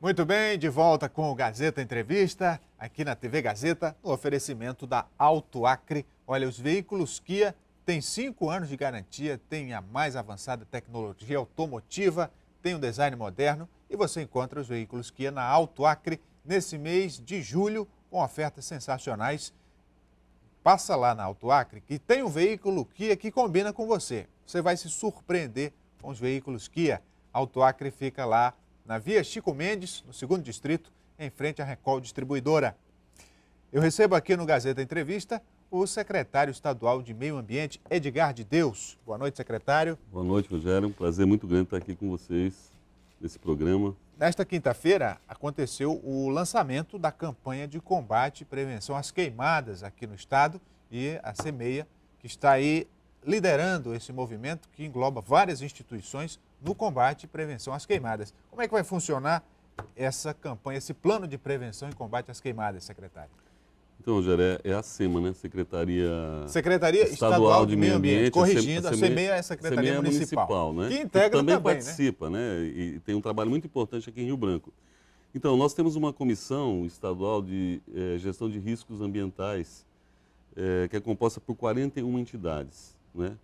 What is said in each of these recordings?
Muito bem, de volta com o Gazeta Entrevista, aqui na TV Gazeta, no oferecimento da Auto Acre. Olha, os veículos Kia têm 5 anos de garantia, têm a mais avançada tecnologia automotiva, tem um design moderno e você encontra os veículos Kia na Auto Acre nesse mês de julho com ofertas sensacionais. Passa lá na Auto Acre que tem um veículo Kia que combina com você. Você vai se surpreender com os veículos Kia. Auto Acre fica lá na Via Chico Mendes, no 2º Distrito, em frente à Recol Distribuidora. Eu recebo aqui no Gazeta Entrevista o secretário estadual de Meio Ambiente, Edgar de Deus. Boa noite, secretário. Boa noite, Rogério. Um prazer muito grande estar aqui com vocês nesse programa. Nesta quinta-feira aconteceu o lançamento da campanha de combate e prevenção às queimadas aqui no estado e a CEMEIA, que está aí liderando esse movimento que engloba várias instituições no combate e prevenção às queimadas. Como é que vai funcionar essa campanha, esse plano de prevenção e combate às queimadas, secretário? Então, Rogério, é a SEMA, né? Secretaria Estadual de Meio Ambiente. Corrigindo, a CEMEIA é a Secretaria Municipal, né? Que integra também também, participa, né? E tem um trabalho muito importante aqui em Rio Branco. Então, nós temos uma comissão estadual de gestão de riscos ambientais que é composta por 41 entidades, né?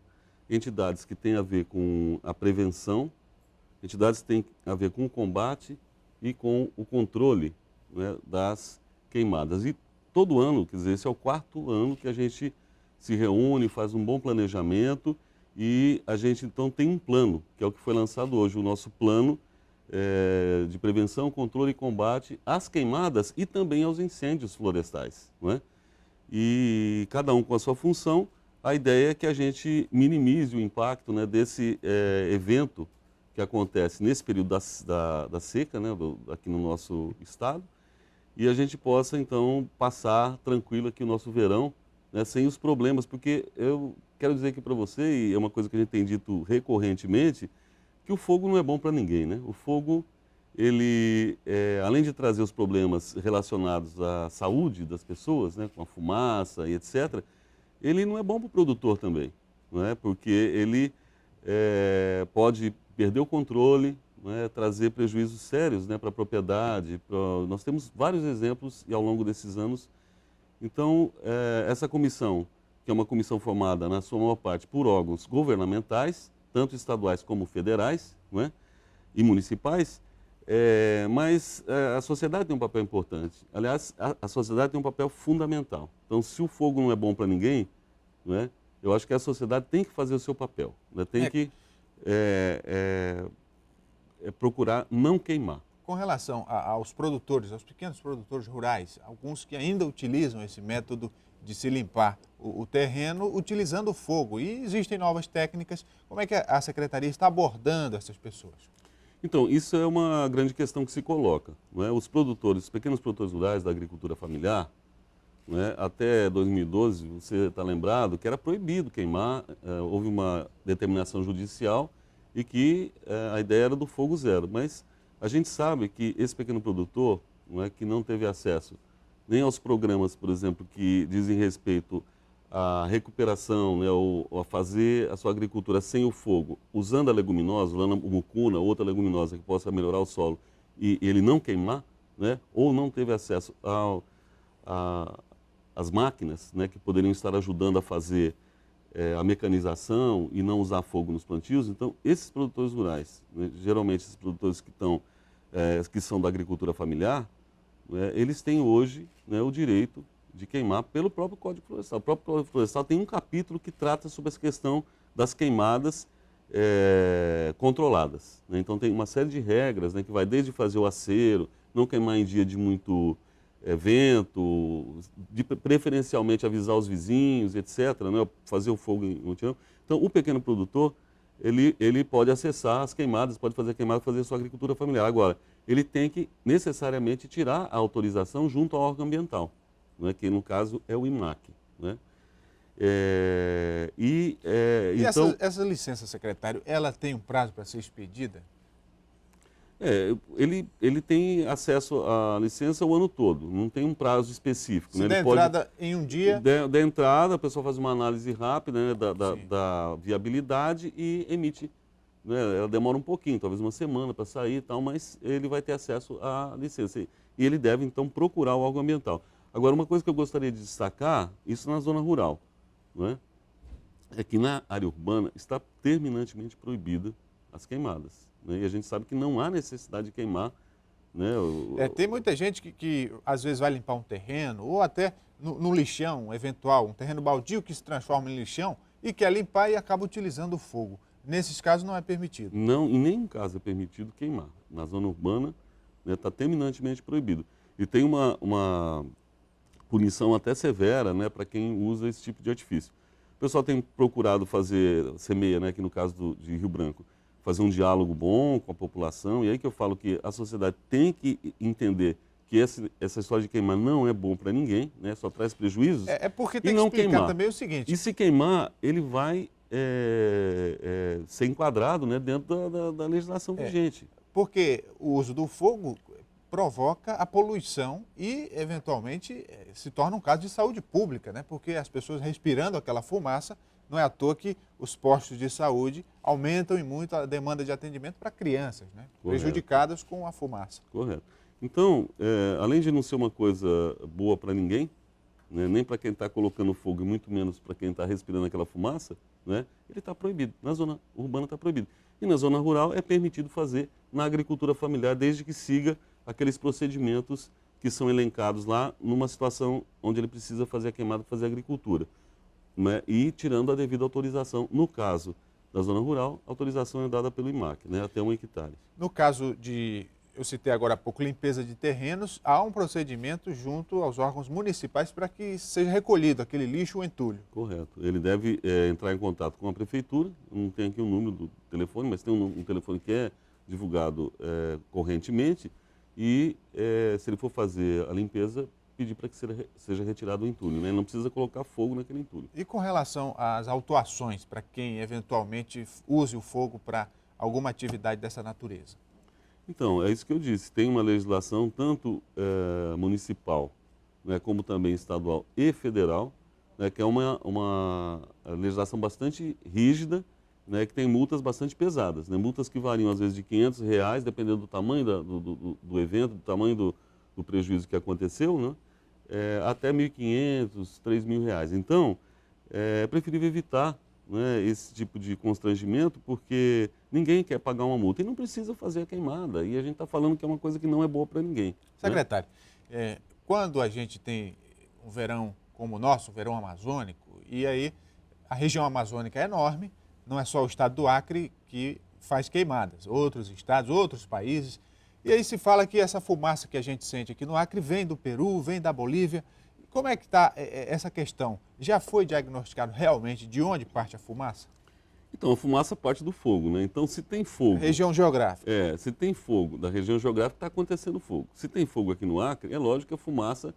Entidades que têm a ver com a prevenção, entidades que têm a ver com o combate e com o controle, né, das queimadas. E todo ano, quer dizer, esse é o 4º ano que a gente se reúne, faz um bom planejamento e a gente então tem um plano, que é o que foi lançado hoje, o nosso plano de prevenção, controle e combate às queimadas e também aos incêndios florestais, não é? E cada um com a sua função. A ideia é que a gente minimize o impacto, né, desse evento que acontece nesse período da seca, né, aqui no nosso estado, e a gente possa, então, passar tranquilo aqui o nosso verão, né, sem os problemas, porque eu quero dizer aqui para você, e é uma coisa que a gente tem dito recorrentemente, que o fogo não é bom para ninguém, né? O fogo, ele, além de trazer os problemas relacionados à saúde das pessoas, né, com a fumaça e etc., ele não é bom para o produtor também, não é? Porque ele pode perder o controle, não é? Trazer prejuízos sérios, né, para a propriedade. Nós temos vários exemplos e ao longo desses anos. Então, essa comissão, que é uma comissão formada, na sua maior parte, por órgãos governamentais, tanto estaduais como federais, não é? E municipais, mas a sociedade tem um papel importante. Aliás, a sociedade tem um papel fundamental. Então, se o fogo não é bom para ninguém, não é? Eu acho que a sociedade tem que fazer o seu papel, né? Tem que procurar não queimar. Com relação aos produtores, aos pequenos produtores rurais, alguns que ainda utilizam esse método de se limpar o terreno utilizando o fogo. E existem novas técnicas. Como é que a Secretaria está abordando essas pessoas? Então, isso é uma grande questão que se coloca, não é? Os produtores, os pequenos produtores rurais da agricultura familiar, não é? Até 2012, você está lembrado que era proibido queimar, houve uma determinação judicial e que a ideia era do fogo zero. Mas a gente sabe que esse pequeno produtor, não é, que não teve acesso nem aos programas, por exemplo, que dizem respeito à recuperação, né, ou a fazer a sua agricultura sem o fogo, usando a leguminosa, usando a mucuna, outra leguminosa que possa melhorar o solo e ele não queimar, né, ou não teve acesso às máquinas, né, que poderiam estar ajudando a fazer a mecanização e não usar fogo nos plantios. Então, esses produtores rurais, né, geralmente esses produtores que são da agricultura familiar, eles têm hoje, né, o direito de queimar pelo próprio Código Florestal. O próprio Código Florestal tem um capítulo que trata sobre essa questão das queimadas controladas, né? Então tem uma série de regras, né, que vai desde fazer o acero, não queimar em dia de muito vento, preferencialmente avisar os vizinhos, etc., né, fazer o fogo em mutirão. Então o pequeno produtor, ele pode acessar as queimadas, pode fazer queimada, fazer a sua agricultura familiar. Agora, ele tem que necessariamente tirar a autorização junto ao órgão ambiental, né, que no caso é o IMAC, né? Então, essa licença, secretário, ela tem um prazo para ser expedida? Ele tem acesso à licença o ano todo, não tem um prazo específico. Se né? der entrada em um dia... Der entrada, a pessoa faz uma análise rápida, né, da viabilidade e emite né, ela demora um pouquinho, talvez uma semana para sair e tal, mas ele vai ter acesso à licença. E ele deve, então, procurar o órgão ambiental. Agora, uma coisa que eu gostaria de destacar, isso na zona rural, não é? É que na área urbana está terminantemente proibida as queimadas, né? E a gente sabe que não há necessidade de queimar, né? Tem muita gente que às vezes vai limpar um terreno ou até no lixão eventual, um terreno baldio que se transforma em lixão e quer limpar e acaba utilizando o fogo. Nesses casos não é permitido. Não, em nenhum caso é permitido queimar. Na zona urbana está terminantemente proibido. E tem uma punição até severa, né, para quem usa esse tipo de artifício. O pessoal tem procurado fazer, semeia, né, aqui no caso de Rio Branco, fazer um diálogo bom com a população, e aí que eu falo que a sociedade tem que entender que essa história de queimar não é bom para ninguém, né, só traz prejuízos. Porque e tem que não explicar queimar. também o seguinte. E se queimar, ele vai ser enquadrado, né, dentro da legislação vigente. Porque o uso do fogo provoca a poluição e, eventualmente, se torna um caso de saúde pública, né? Porque as pessoas respirando aquela fumaça, não é à toa que os postos de saúde aumentam e muito a demanda de atendimento para crianças, né? Correto. Prejudicadas com a fumaça. Correto. Então, além de não ser uma coisa boa para ninguém, né, nem para quem está colocando fogo e muito menos para quem está respirando aquela fumaça, né, ele está proibido. Na zona urbana está proibido. E na zona rural é permitido fazer na agricultura familiar, desde que siga aqueles procedimentos que são elencados lá numa situação onde ele precisa fazer a queimada, fazer a agricultura, né, e tirando a devida autorização. No caso da zona rural, a autorização é dada pelo IMAC, né, até 1 hectare. No caso eu citei agora há pouco, limpeza de terrenos, há um procedimento junto aos órgãos municipais para que seja recolhido aquele lixo ou entulho. Correto. Ele deve entrar em contato com a prefeitura, não tem aqui o número do telefone, mas tem um telefone que é divulgado correntemente, e se ele for fazer a limpeza, pedir para que seja retirado o entulho, né? Ele não precisa colocar fogo naquele entulho. E com relação às autuações para quem eventualmente use o fogo para alguma atividade dessa natureza? Então, é isso que eu disse. Tem uma legislação tanto municipal, né, como também estadual e federal, né, que é uma legislação bastante rígida, né, que tem multas bastante pesadas. Né, multas que variam, às vezes, de R$ 500, dependendo do tamanho do evento, do tamanho do prejuízo que aconteceu, né, até R$ 1.500, R$ 3.000. Então, é preferível evitar, né, esse tipo de constrangimento, porque ninguém quer pagar uma multa e não precisa fazer a queimada. E a gente está falando que é uma coisa que não é boa para ninguém. Secretário, quando a gente tem um verão como o nosso, um verão amazônico, e aí a região amazônica é enorme, não é só o estado do Acre que faz queimadas, outros estados, outros países, e aí se fala que essa fumaça que a gente sente aqui no Acre vem do Peru, vem da Bolívia. Como é que está essa questão? Já foi diagnosticado realmente de onde parte a fumaça? Então, a fumaça parte do fogo, né? Então, se tem fogo... Região geográfica. Se tem fogo da região geográfica, está acontecendo fogo. Se tem fogo aqui no Acre, é lógico que a fumaça,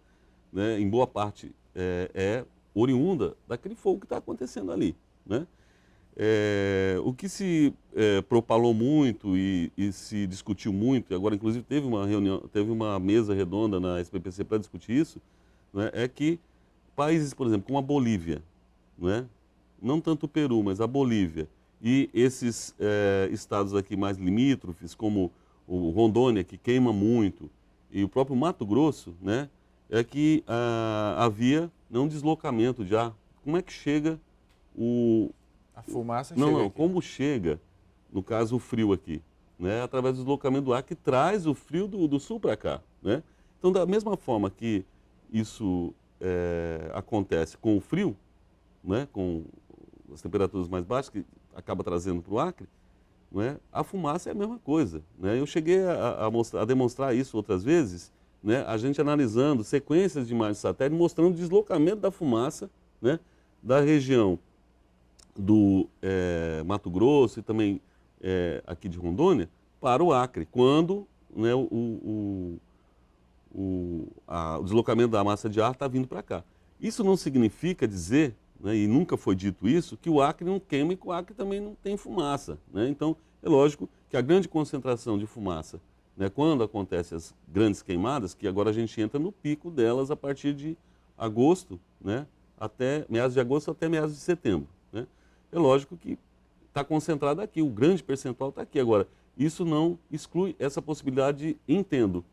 né, em boa parte, é oriunda daquele fogo que está acontecendo ali, né? O que se propalou muito e se discutiu muito, e agora, inclusive, teve uma reunião, teve uma mesa redonda na SPPC para discutir isso, né, é que países, por exemplo, como a Bolívia, né, não tanto o Peru, mas a Bolívia, e esses estados aqui mais limítrofes, como o Rondônia, que queima muito, e o próprio Mato Grosso, né, é que havia um deslocamento de ar. Como é que chega a fumaça chega chega aqui. Como chega, no caso, o frio aqui? Né, através do deslocamento do ar que traz o frio do sul para cá. Né? Então, da mesma forma que isso acontece com o frio, né, com as temperaturas mais baixas, que acaba trazendo para o Acre, né, a fumaça é a mesma coisa. Né? Eu cheguei a demonstrar isso outras vezes, né, a gente analisando sequências de imagens de satélite, mostrando o deslocamento da fumaça, né, da região do Mato Grosso e também aqui de Rondônia para o Acre, quando, né, o deslocamento da massa de ar está vindo para cá. Isso não significa dizer, né, e nunca foi dito isso, que o Acre não queima e que o Acre também não tem fumaça. Né? Então, é lógico que a grande concentração de fumaça, né, quando acontecem as grandes queimadas, que agora a gente entra no pico delas a partir de agosto, né, até meados de agosto até meados de setembro. Né? É lógico que está concentrada aqui, o grande percentual está aqui. Agora, isso não exclui essa possibilidade de, entendo,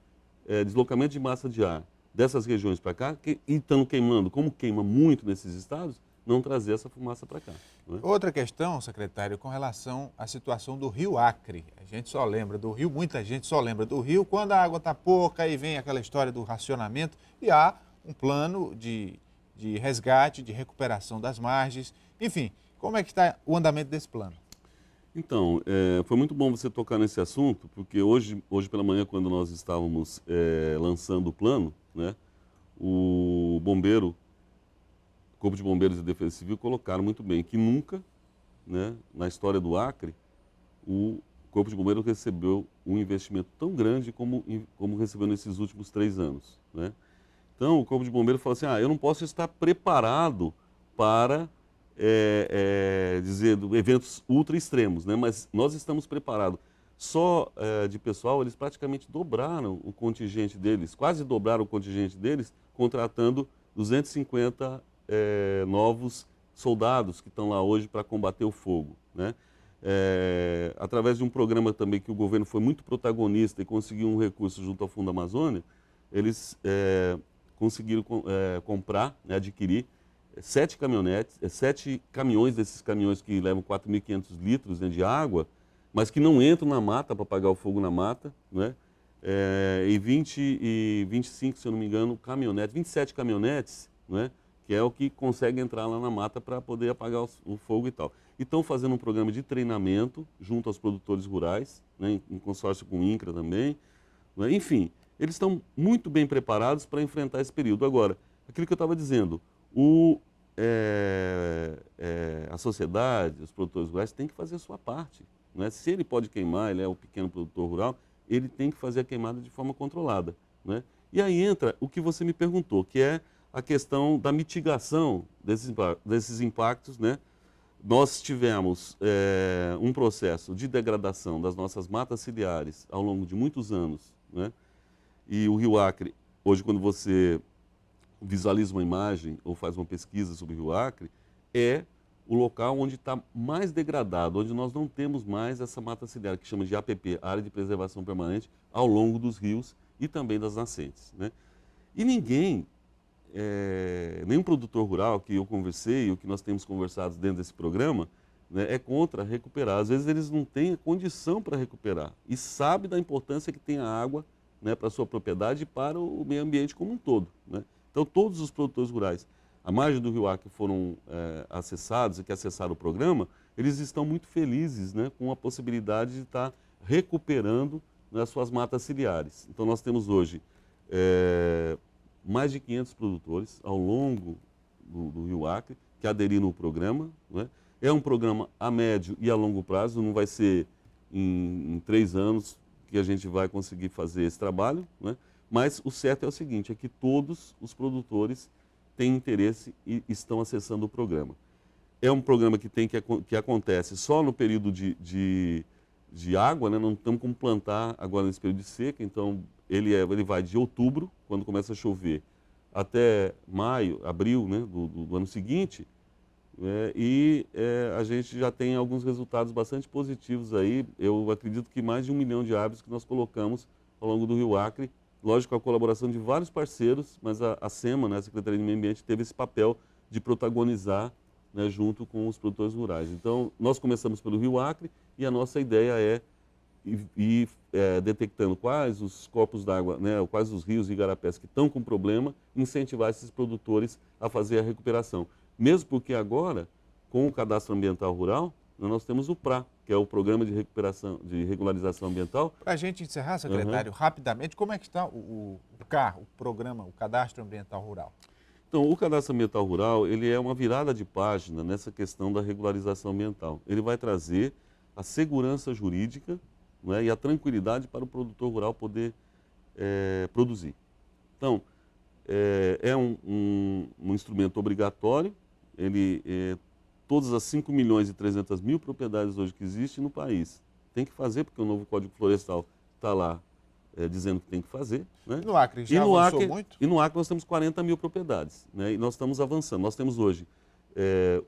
deslocamento de massa de ar dessas regiões para cá, e estão queimando, como queima muito nesses estados, não trazer essa fumaça para cá. Não é? Outra questão, secretário, com relação à situação do Rio Acre. A gente só lembra do Rio, muita gente só lembra do Rio quando a água está pouca e vem aquela história do racionamento e há um plano de resgate, de recuperação das margens. Enfim, como é que está o andamento desse plano? Então, foi muito bom você tocar nesse assunto, porque hoje pela manhã, quando nós estávamos lançando o plano, né, o Corpo de Bombeiros e Defesa Civil colocaram muito bem que nunca, né, na história do Acre, o Corpo de Bombeiros recebeu um investimento tão grande como recebeu nesses últimos 3 anos. Né? Então, o Corpo de Bombeiros falou assim, eu não posso estar preparado para dizer eventos ultra extremos, né? Mas nós estamos preparados. Só de pessoal, eles praticamente dobraram o contingente deles, quase dobraram o contingente deles, contratando 250 novos soldados que estão lá hoje para combater o fogo. Né? Através de um programa também que o governo foi muito protagonista e conseguiu um recurso junto ao Fundo Amazônia, eles conseguiram comprar, né, adquirir 7 caminhonetes, 7 caminhões desses caminhões que levam 4.500 litros, né, de água, mas que não entram na mata para apagar o fogo na mata, né? E 25, se eu não me engano, 27 caminhonetes, né? Que é o que consegue entrar lá na mata para poder apagar o fogo e tal. E estão fazendo um programa de treinamento junto aos produtores rurais, né, em consórcio com o INCRA também. Né? Enfim, eles estão muito bem preparados para enfrentar esse período. Agora, aquilo que eu estava dizendo, a sociedade, os produtores rurais têm que fazer a sua parte. Né? Se ele pode queimar, ele é o pequeno produtor rural, ele tem que fazer a queimada de forma controlada. Né? E aí entra o que você me perguntou, que é a questão da mitigação desses impactos. Né? Nós tivemos um processo de degradação das nossas matas ciliares ao longo de muitos anos. Né? E o Rio Acre, hoje, quando você visualiza uma imagem ou faz uma pesquisa sobre o Rio Acre, é o local onde está mais degradado, onde nós não temos mais essa mata ciliar, que chama de APP, Área de Preservação Permanente, ao longo dos rios e também das nascentes. Né? E ninguém, nenhum produtor rural que eu conversei, ou que nós temos conversado dentro desse programa, né, é contra recuperar. Às vezes eles não têm a condição para recuperar e sabe da importância que tem a água, né, para a sua propriedade e para o meio ambiente como um todo. Né? Então, todos os produtores rurais, à margem do Rio Acre, foram acessados e que acessaram o programa, eles estão muito felizes, né, com a possibilidade de estar recuperando, né, as suas matas ciliares. Então, nós temos hoje mais de 500 produtores ao longo do Rio Acre que aderiram ao programa. Né? É um programa a médio e a longo prazo, não vai ser em 3 anos que a gente vai conseguir fazer esse trabalho, né? Mas o certo é o seguinte, é que todos os produtores têm interesse e estão acessando o programa. É um programa que acontece só no período de água, né? Não estamos como plantar agora nesse período de seca, então ele vai de outubro, quando começa a chover, até maio, abril, né, do ano seguinte, a gente já tem alguns resultados bastante positivos aí. Eu acredito que mais de 1 milhão de árvores que nós colocamos ao longo do Rio Acre, lógico, com a colaboração de vários parceiros, mas a SEMA, né, a Secretaria de Meio Ambiente, teve esse papel de protagonizar, né, junto com os produtores rurais. Então, nós começamos pelo Rio Acre e a nossa ideia é ir detectando quais os corpos d'água, né, quais os rios e igarapés que estão com problema, incentivar esses produtores a fazer a recuperação. Mesmo porque agora, com o Cadastro Ambiental Rural, nós temos o PRA, que é o Programa de Recuperação, de Regularização Ambiental. Para a gente encerrar, secretário, rapidamente, como é que está o programa, o Cadastro Ambiental Rural? Então, o Cadastro Ambiental Rural, ele é uma virada de página nessa questão da regularização ambiental. Ele vai trazer a segurança jurídica, né, e a tranquilidade para o produtor rural poder produzir. Então, é um instrumento obrigatório. Todas as 5 milhões e 300 mil propriedades hoje que existem no país tem que fazer, porque o novo Código Florestal está lá dizendo que tem que fazer. Né? No Acre já avançou muito? E no Acre nós temos 40 mil propriedades, né? E nós estamos avançando. Nós temos hoje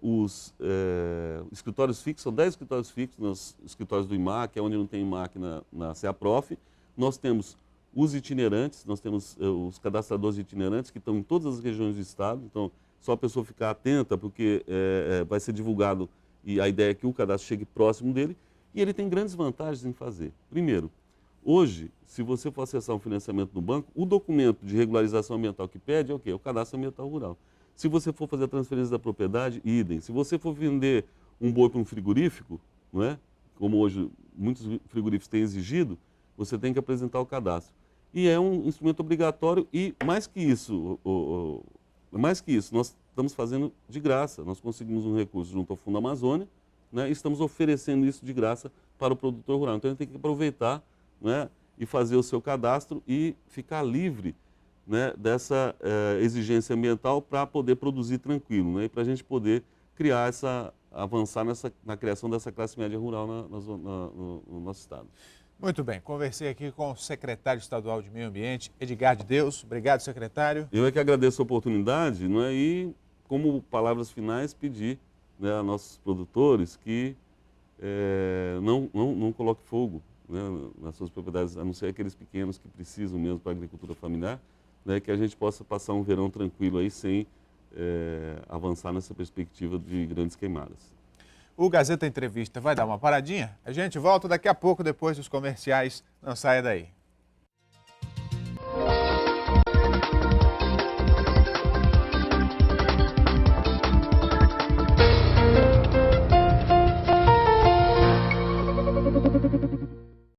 os escritórios fixos, são 10 escritórios fixos nos escritórios do IMAC, é onde não tem IMAC na CEAPROF. Nós temos os itinerantes, nós temos os cadastradores itinerantes que estão em todas as regiões do estado, então só a pessoa ficar atenta, porque vai ser divulgado e a ideia é que o cadastro chegue próximo dele, e ele tem grandes vantagens em fazer. Primeiro, hoje, se você for acessar um financiamento no banco, o documento de regularização ambiental que pede é o quê? É o cadastro ambiental rural. Se você for fazer a transferência da propriedade, idem. Se você for vender um boi para um frigorífico, não é? Como hoje muitos frigoríficos têm exigido, você tem que apresentar o cadastro. E é um instrumento obrigatório e, mais que isso, nós estamos fazendo de graça. Nós conseguimos um recurso junto ao Fundo Amazônia, né, e estamos oferecendo isso de graça para o produtor rural. Então, ele tem que aproveitar, né, e fazer o seu cadastro e ficar livre, né, dessa exigência ambiental para poder produzir tranquilo, né, e para a gente poder avançar na criação dessa classe média rural no nosso estado. Muito bem, conversei aqui com o secretário estadual de Meio Ambiente, Edgar de Deus. Obrigado, secretário. Eu é que agradeço a oportunidade, não é? E, como palavras finais, pedir, né, a nossos produtores que não coloque fogo, né, nas suas propriedades, a não ser aqueles pequenos que precisam mesmo para a agricultura familiar, né, que a gente possa passar um verão tranquilo aí sem avançar nessa perspectiva de grandes queimadas. O Gazeta Entrevista vai dar uma paradinha. A gente volta daqui a pouco, depois dos comerciais. Não saia daí.